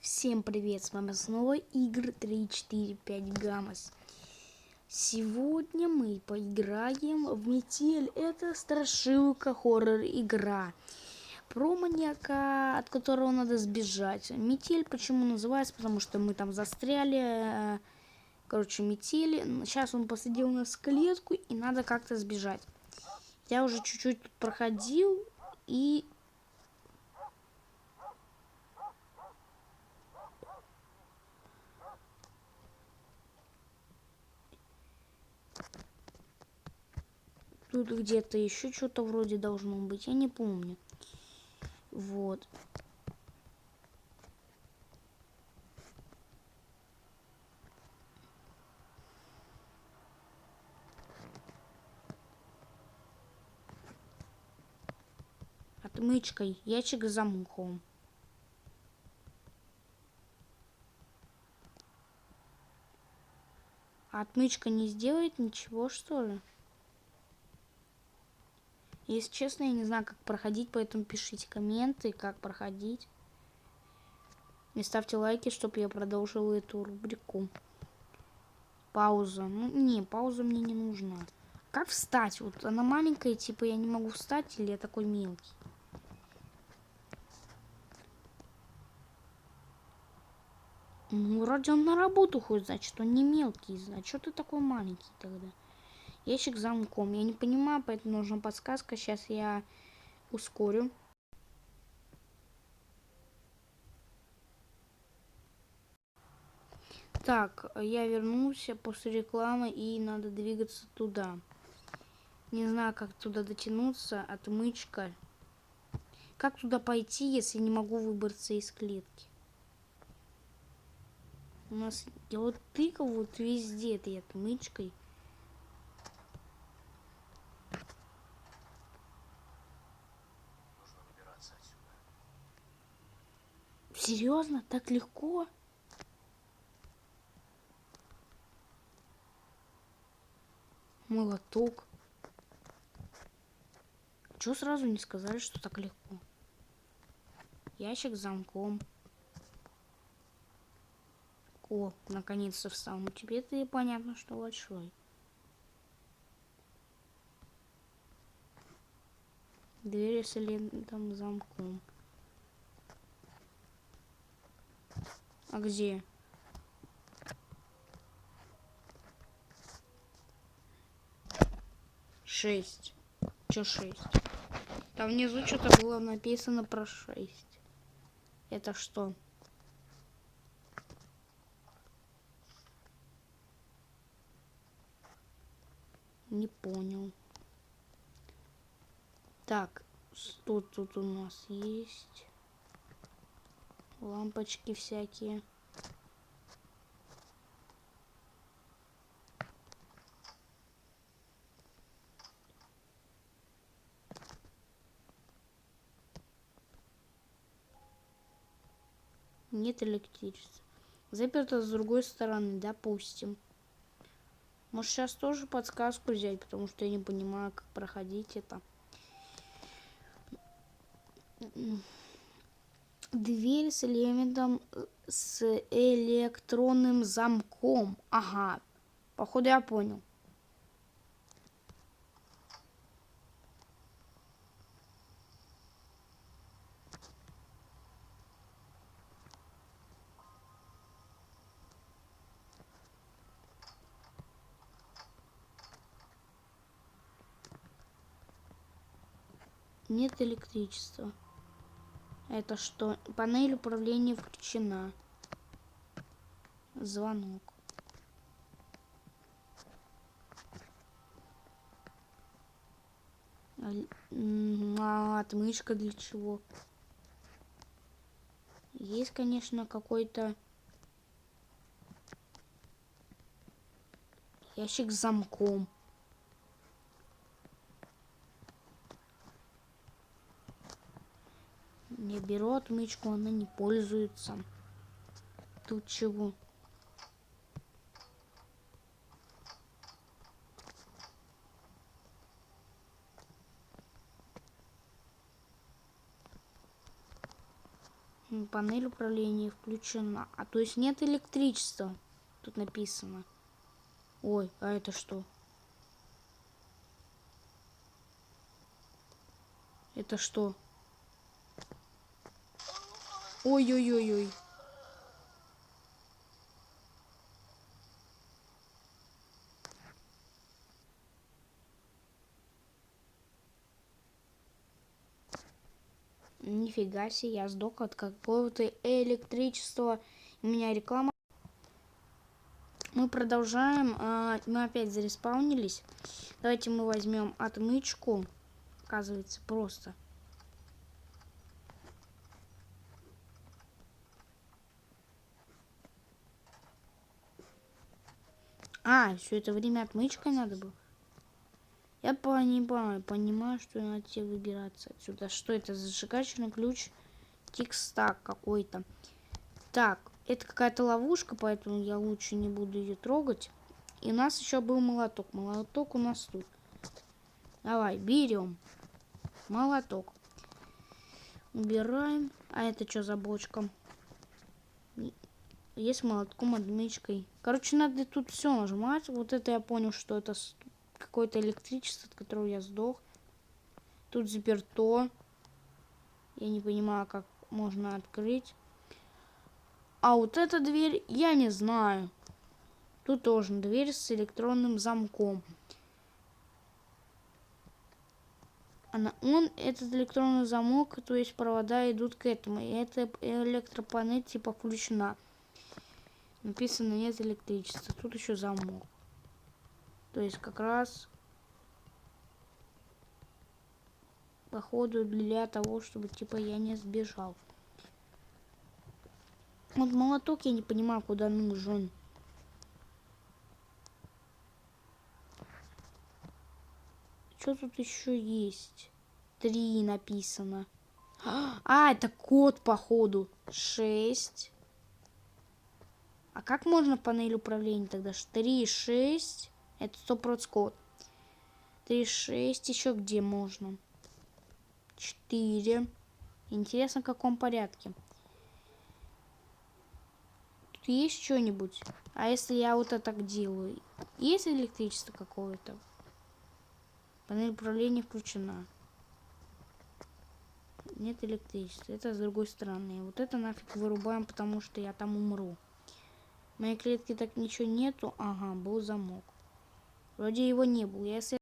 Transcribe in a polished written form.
Всем привет, с вами снова игры 345 Гамас. Сегодня мы поиграем в Метель. Это страшилка, хоррор игра про маньяка, от которого надо сбежать. Метель почему называется? Потому что мы там застряли. Короче, метели. Сейчас он посадил нас в клетку и надо как-то сбежать. Я уже чуть-чуть проходил и... Тут где-то еще что-то вроде должно быть, я не помню. Вот. Отмычкой, ящик с замком. А отмычка не сделает ничего, что ли? Если честно, я не знаю, как проходить, поэтому пишите комменты, как проходить. И ставьте лайки, чтобы я продолжила эту рубрику. Пауза. Ну, не, пауза мне не нужна. Как встать? Вот она маленькая, типа я не могу встать, или я такой мелкий? Ну, вроде он на работу ходит, значит, он не мелкий. Значит, что ты такой маленький тогда? Ящик с замком. Я не понимаю, поэтому нужна подсказка. Сейчас я ускорю. Так, я вернулся после рекламы и надо двигаться туда. Не знаю, как туда дотянуться. Отмычка. Как туда пойти, если не могу выбраться из клетки? У нас... Я вот тыкал вот везде этой отмычкой. Серьезно? Так легко? Молоток. Чего сразу не сказали, что так легко? Ящик с замком. О, наконец-то встал. Ну тебе-то и понятно, что большой. Двери с электронным замком. А где? Шесть. Чё 6? Там внизу что-то было написано про 6. Это что? Не понял. Так, что тут у нас есть? Лампочки всякие. Нет электричества. Заперто с другой стороны, допустим. Может сейчас тоже подсказку взять, потому что я не понимаю, как проходить это. Дверь с элементом с электронным замком. Ага, походу я понял. Нет электричества. Это что? Панель управления включена. Звонок. Отмычка для чего? Есть, конечно, какой-то ящик с замком. Я беру отмычку, она не пользуется. Тут чего? Панель управления включена. А то есть нет электричества. Тут написано. Ой, а это что? Это что? Ой-ой-ой-ой. Нифига себе, я сдох от какого-то электричества. У меня реклама. Мы продолжаем. Мы опять зареспаунились. Давайте мы возьмем отмычку. Оказывается, просто. Все это время отмычкой надо было. Я понимаю, что надо тебе выбираться отсюда. Что это? Зажигательный ключ. Тикстак какой-то. Так, это какая-то ловушка, поэтому я лучше не буду ее трогать. И у нас еще был молоток. Молоток у нас тут. Давай, берем. Молоток. Убираем. А это что за бочка? Есть молотком, отмычкой. Короче, надо тут все нажимать. Вот это я понял, что это какое-то электричество, от которого я сдох. Тут заперто. Я не понимаю, как можно открыть. А вот эта дверь, я не знаю. Тут тоже дверь с электронным замком. Этот электронный замок, то есть провода идут к этому. И эта электропанель типа включена. Написано нет электричества. Тут еще замок. То есть как раз походу для того, чтобы типа я не сбежал. Вот молоток я не понимаю, куда нужен. Что тут еще есть? 3 написано. Это код, походу. 6. А как можно панель управления тогда? 3, 6. Это 100% код. 3, 6. Еще где можно? 4. Интересно, в каком порядке. Тут есть что-нибудь? А если я вот это так делаю? Есть электричество какое-то? Панель управления включена. Нет электричества. Это с другой стороны. Вот это нафиг вырубаем, потому что я там умру. В моей клетке так ничего нету. Ага, был замок. Вроде его не было. Если